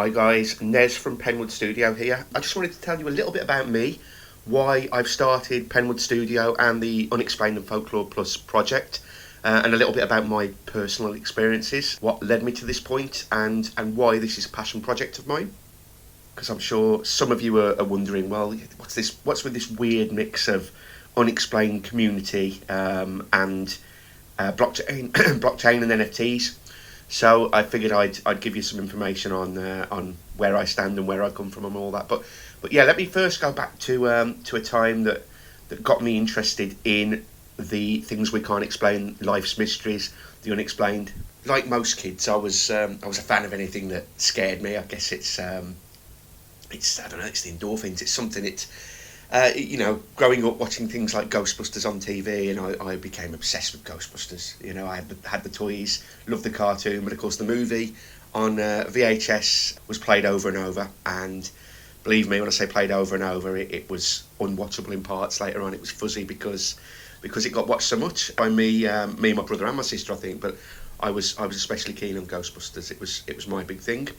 Hi guys, Nes from Penwood Studio here. I just wanted to tell you a little bit about me, why I've started Penwood Studio and the Unexplained Folklore Plus project, and a little bit about my personal experiences, what led me to this point, and why this is a passion project of mine. Because I'm sure some of you are wondering, well, what's with this weird mix of unexplained community and blockchain, blockchain and NFTs. So I figured I'd give you some information on where I stand and where I come from and all that. But yeah, let me first go back to a time that got me interested in the things we can't explain, life's mysteries, the unexplained. Like most kids, I was a fan of anything that scared me. I guess it's I don't know, it's the endorphins. It's something. Growing up watching things like Ghostbusters on TV, and I became obsessed with Ghostbusters. I had the toys, loved the cartoon, but of course the movie on VHS was played over and over. And believe me when I say played over and over, it was unwatchable in parts later on. It was fuzzy because it got watched so much by me, my brother and my sister, I think. But I was especially keen on Ghostbusters. It was my big thing.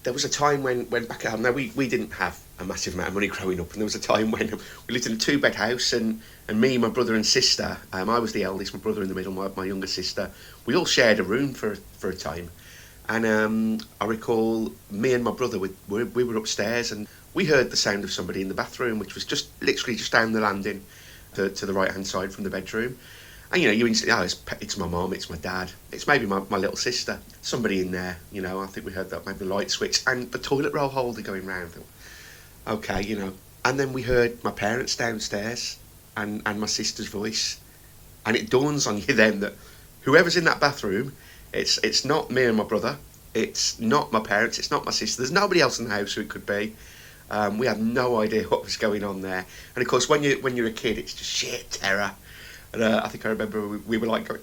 There was a time when back at home, now we didn't have a massive amount of money growing up, and there was a time when we lived in a 2-bed house, and me, my brother and sister, I was the eldest, my brother in the middle, my younger sister, we all shared a room for a time. And I recall me and my brother, we were upstairs, and we heard the sound of somebody in the bathroom, which was literally just down the landing to the right hand side from the bedroom. And you instantly, it's my mum, it's my dad, it's maybe my little sister, somebody in there. I think we heard that, maybe the light switch and the toilet roll holder going round. Okay, and then we heard my parents downstairs and my sister's voice, and it dawns on you then that whoever's in that bathroom, it's not me and my brother, it's not my parents, it's not my sister, there's nobody else in the house who it could be. We had no idea what was going on there, and of course when you're a kid, it's just sheer terror. And I think I remember we were like going,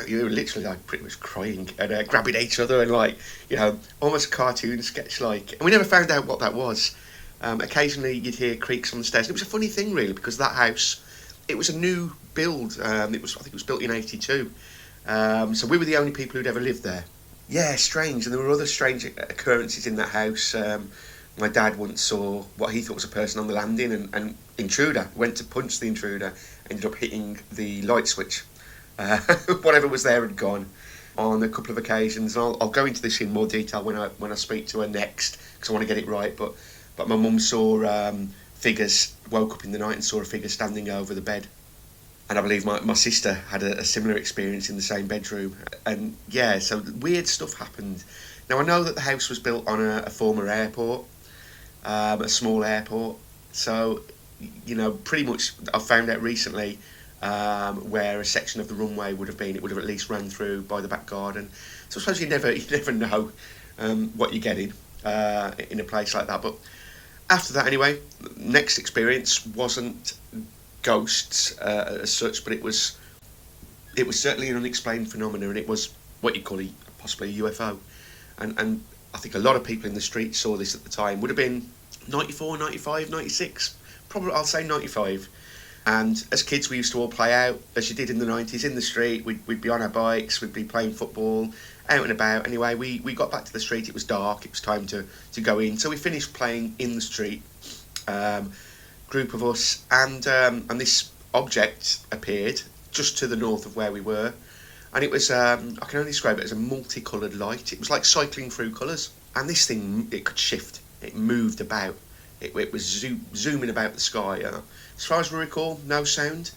you were literally like pretty much crying and grabbing each other and almost a cartoon sketch like. And we never found out what that was. Occasionally you'd hear creaks on the stairs. And it was a funny thing really, because that house, it was a new build. I think it was built in '82. So we were the only people who'd ever lived there. Yeah, strange. And there were other strange occurrences in that house. My dad once saw what he thought was a person on the landing, and intruder went to punch the intruder, ended up hitting the light switch. Whatever was there had gone on a couple of occasions. And I'll go into this in more detail when I speak to her next, because I want to get it right. But my mum saw figures, woke up in the night and saw a figure standing over the bed. And I believe my sister had a similar experience in the same bedroom. And yeah, so weird stuff happened. Now I know that the house was built on a former airport, a small airport. So, pretty much I found out recently where a section of the runway would have been. It would have at least run through by the back garden. So I suppose you never know what you're getting in a place like that. But after that, anyway, next experience wasn't ghosts as such, but it was certainly an unexplained phenomenon, and it was what you call possibly a UFO. And I think a lot of people in the street saw this at the time. Would have been 94, 95, 96, probably I'll say 95. And as kids we used to all play out, as you did in the 90s, in the street. We'd be on our bikes, we'd be playing football, out and about. Anyway, we got back to the street, it was dark, it was time to go in. So we finished playing in the street, group of us, and this object appeared just to the north of where we were. And it was, I can only describe it as a multicoloured light. It was like cycling through colours. And this thing, it could shift. It moved about. It was zooming about the sky. As far as we recall, no sound.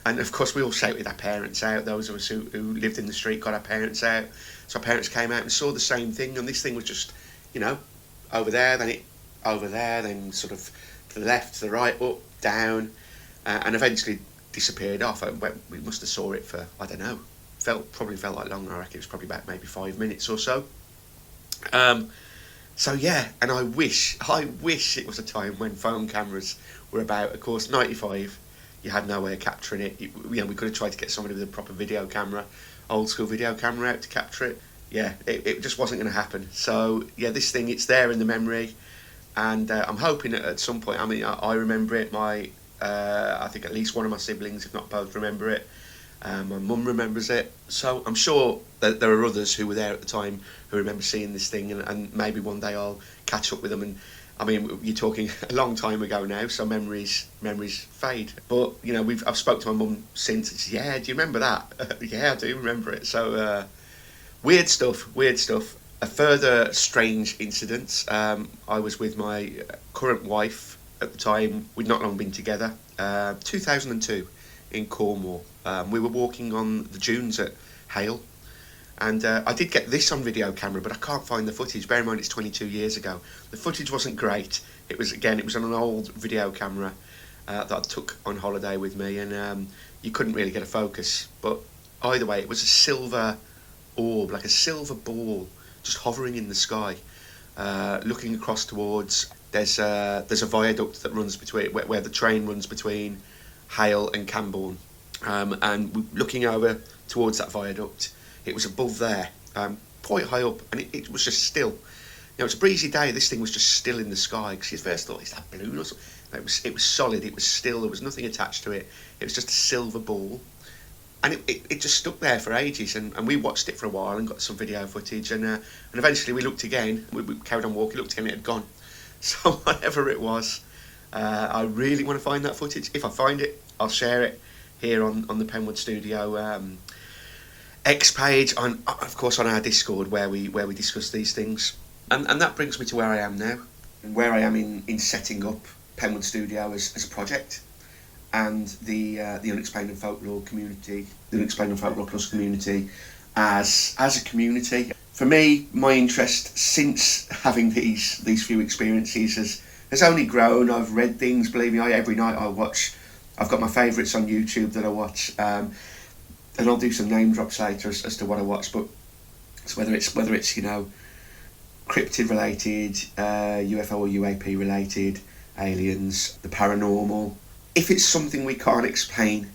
And of course we all shouted our parents out. Those of us who lived in the street got our parents out. So our parents came out and saw the same thing. And this thing was just, over there, then over there, then sort of to the left, to the right, up, down, and eventually disappeared off. We must have saw it for, I don't know, probably felt like longer. I reckon it was probably about maybe 5 minutes or so. So yeah, and I wish it was a time when phone cameras were about. Of course, 95, you had no way of capturing it. We could have tried to get somebody with a proper video camera, old school video camera out to capture it. Yeah, it just wasn't going to happen. So yeah, this thing, it's there in the memory, and I'm hoping at some point. I mean, I remember it. I think at least one of my siblings, if not both, remember it. My mum remembers it, so I'm sure that there are others who were there at the time who remember seeing this thing, and maybe one day I'll catch up with them. And I mean, you're talking a long time ago now, so memories fade. But you know, I've spoke to my mum since. It's, yeah, do you remember that? Yeah, I do remember it. So weird stuff. A further strange incident. I was with my current wife at the time. We'd not long been together. 2002 in Cornwall. We were walking on the dunes at Hale, and I did get this on video camera, but I can't find the footage. Bear in mind, it's 22 years ago. The footage wasn't great. It was on an old video camera that I took on holiday with me, and you couldn't really get a focus. But either way, it was a silver orb, like a silver ball, just hovering in the sky, looking across towards. There's a viaduct that runs between where the train runs between Hale and Camborne, and looking over towards that viaduct, it was above there, quite high up, and it was just still. You know, it's a breezy day. This thing was just still in the sky. Because you first thought, is that balloon or something? No, it was solid. It was still. There was nothing attached to it. It was just a silver ball, and it just stuck there for ages. And we watched it for a while and got some video footage. And eventually we looked again. We carried on walking. Looked again. It had gone. So whatever it was, I really want to find that footage. If I find it, I'll share it here on the Penwood Studio X page, of course on our Discord where we discuss these things. And that brings me to where I am now, and where I am in setting up Penwood Studio as a project, and the Unexplained Folklore community, the Unexplained Folklore Plus community as a community. For me, my interest since having these few experiences has only grown. I've read things, believe me, every night I watch. I've got my favourites on YouTube that I watch, and I'll do some name drops later as to what I watch. But it's whether it's you know, cryptid related, UFO or UAP related, aliens, the paranormal. If it's something we can't explain,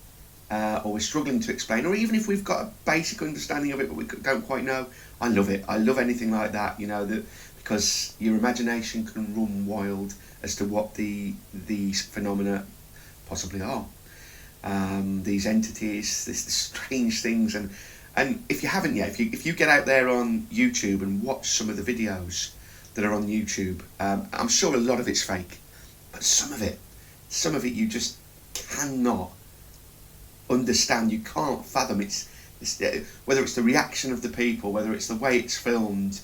or we're struggling to explain, or even if we've got a basic understanding of it but we don't quite know, I love it. I love anything like that, you know, because your imagination can run wild as to what these phenomena possibly are. These entities, this strange things, and if you haven't yet, if you get out there on YouTube and watch some of the videos that are on YouTube, I'm sure a lot of it's fake, but some of it you just cannot understand. You can't fathom. It's whether it's the reaction of the people, whether it's the way it's filmed,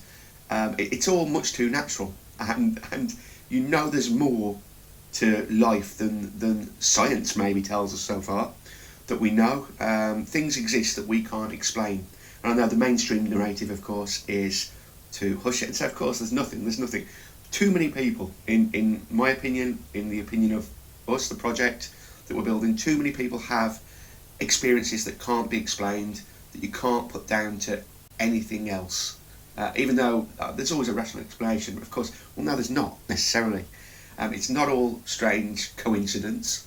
it's all much too natural, and you know there's more to life than science maybe tells us so far that we know. Things exist that we can't explain, and I know the mainstream narrative, of course, is to hush it and say, of course, there's nothing. Too many people, in my opinion, in the opinion of us, the project that we're building, too many people have experiences that can't be explained, that you can't put down to anything else, even though there's always a rational explanation. But of course, well, no, there's not necessarily. It's not all strange coincidence.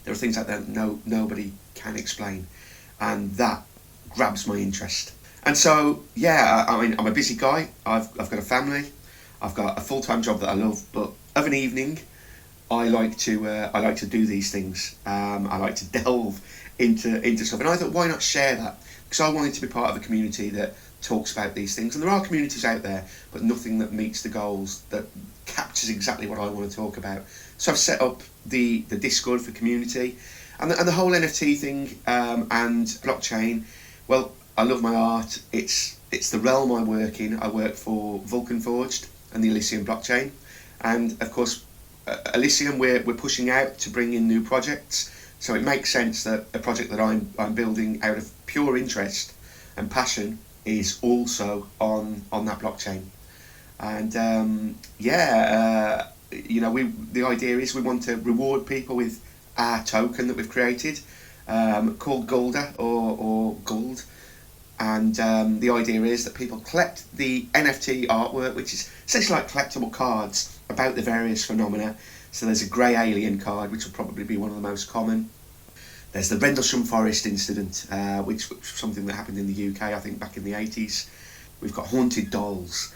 There are things out there that nobody can explain, and that grabs my interest. And so, yeah, I mean, I'm a busy guy. I've got a family. I've got a full-time job that I love, but of an evening, I like to do these things. I like to delve into stuff, and I thought, why not share that? Because I wanted to be part of a community that talks about these things, and there are communities out there, but nothing that meets the goals that captures exactly what I want to talk about. So I've set up the Discord for community, and the whole NFT thing, and blockchain. Well, I love my art. It's the realm I work in. I work for Vulcan Forged and the Elysium blockchain, and of course, Elysium we're pushing out to bring in new projects. So it makes sense that a project that I'm building out of pure interest and passion is also on that blockchain. And you know, the idea is we want to reward people with our token that we've created, called Golda or Gold. And the idea is that people collect the NFT artwork, which is essentially like collectible cards about the various phenomena. So there's a grey alien card, which will probably be one of the most common. There's the Rendlesham Forest incident, which was something that happened in the UK, I think, back in the 80s. We've got haunted dolls.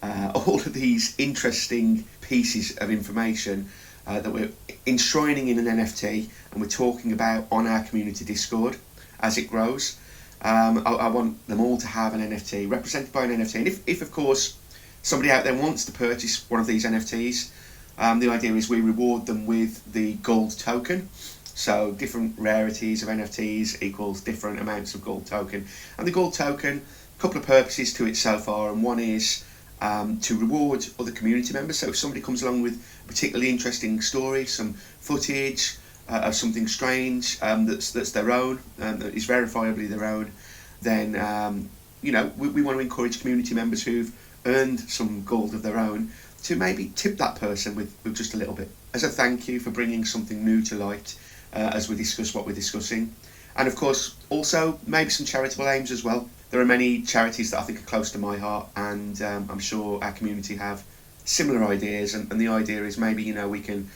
All of these interesting pieces of information that we're enshrining in an NFT, and we're talking about on our community Discord. as it grows. I want them all to have an NFT represented by an NFT, and if of course somebody out there wants to purchase one of these NFTs, the idea is we reward them with the gold token. So different rarities of NFTs equals different amounts of gold token, and the gold token, a couple of purposes to it so far, and one is to reward other community members. So if somebody comes along with a particularly interesting story, some footage of something strange that's their own, that is verifiably their own, then we want to encourage community members who've earned some gold of their own to maybe tip that person with just a little bit as a thank you for bringing something new to light as we discuss what we're discussing. And of course also maybe some charitable aims as well. There are many charities that I think are close to my heart, and I'm sure our community have similar ideas, and the idea is maybe we can,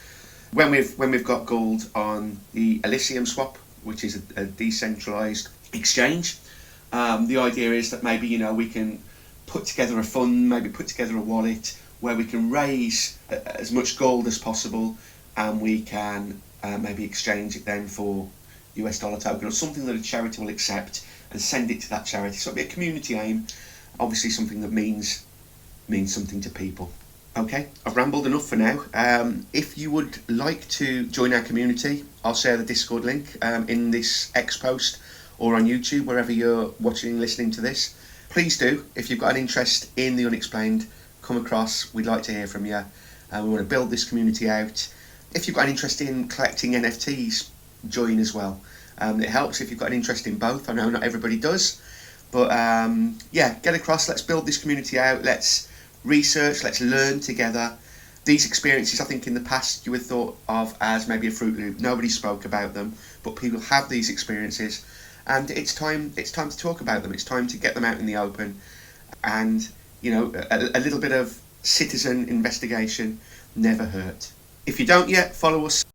when we've got gold on the Elysium swap, which is a decentralized exchange, the idea is that maybe we can put together a fund, maybe put together a wallet where we can raise as much gold as possible, and we can maybe exchange it then for US dollar token or something that a charity will accept and send it to that charity. So it'll be a community aim, obviously something that means something to people. Okay, I've rambled enough for now. If you would like to join our community, I'll share the Discord link in this X post or on YouTube, wherever you're watching and listening to this. Please do. If you've got an interest in the unexplained, come across. We'd like to hear from you. We want to build this community out. If you've got an interest in collecting NFTs, join as well. It helps if you've got an interest in both. I know not everybody does, but get across. Let's build this community out. Let's research. Let's learn together. These experiences, I think, in the past you would thought of as maybe a Fruit Loop. Nobody spoke about them, but people have these experiences, and it's time to talk about them. It's time to get them out in the open, and a little bit of citizen investigation never hurt. If you don't yet, follow us